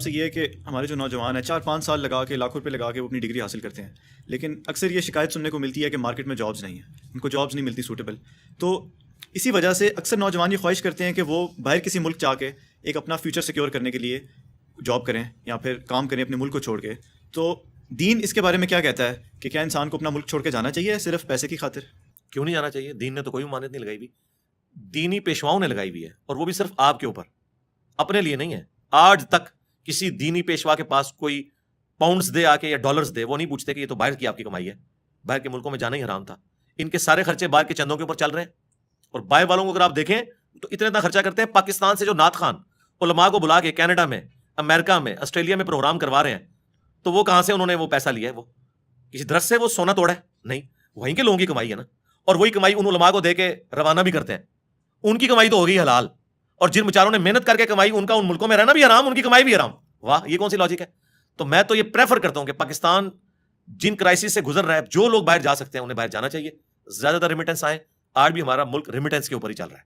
سے یہ ہے کہ ہمارے جو نوجوان ہیں 4-5 سال لگا کے لاکھوں روپے لگا کے وہ اپنی ڈگری حاصل کرتے ہیں، لیکن اکثر یہ شکایت سننے کو ملتی ہے کہ مارکیٹ میں جابز نہیں ہیں، ان کو جابز نہیں ملتی سوٹیبل. تو اسی وجہ سے اکثر نوجوان یہ خواہش کرتے ہیں کہ وہ باہر کسی ملک جا کے ایک اپنا فیوچر سیکیور کرنے کے لیے جاب کریں یا پھر کام کریں اپنے ملک کو چھوڑ کے. تو دین اس کے بارے میں کیا کہتا ہے کہ کیا انسان کو اپنا ملک چھوڑ کے جانا چاہیے صرف پیسے کی خاطر؟ کیوں نہیں جانا چاہیے؟ دین نے تو کوئی ممانعت نہیں لگائی ہوئی، دینی پیشواؤں نے لگائی ہوئی ہے، اور وہ بھی صرف آپ کے اوپر، اپنے لیے نہیں ہے. آج تک کسی دینی پیشوا کے پاس کوئی پاؤنڈز دے آ کے یا ڈالرز دے، وہ نہیں پوچھتے کہ یہ تو باہر کی آپ کی کمائی ہے، باہر کے ملکوں میں جانا ہی حرام تھا. ان کے سارے خرچے باہر کے چندوں کے اوپر چل رہے ہیں. اور باہر والوں کو اگر آپ دیکھیں تو اتنا خرچہ کرتے ہیں. پاکستان سے جو نعت خان علماء کو بلا کے کینیڈا میں، امریکہ میں، آسٹریلیا میں پروگرام کروا رہے ہیں، تو وہ کہاں سے انہوں نے وہ پیسہ لیا ہے؟ وہ کسی درخت سے وہ سونا توڑا ہے؟ نہیں، وہیں کے لوگوں کی کمائی ہے نا. اور وہی کمائی ان علماء کو دے کے روانہ بھی کرتے ہیں. ان کی کمائی تو ہوگی حلال، اور جن بیچاروں نے محنت کر کے کمائی، ان کا ان ملکوں میں رہنا بھی حرام، ان کی کمائی بھی حرام. واہ، یہ کون سی لاجک ہے؟ تو میں تو یہ پریفر کرتا ہوں کہ پاکستان جن کرائسس سے گزر رہا ہے، جو لوگ باہر جا سکتے ہیں انہیں باہر جانا چاہیے. زیادہ تر ریمیٹنس آئیں. آج بھی ہمارا ملک ریمیٹنس کے اوپر ہی چل رہا ہے.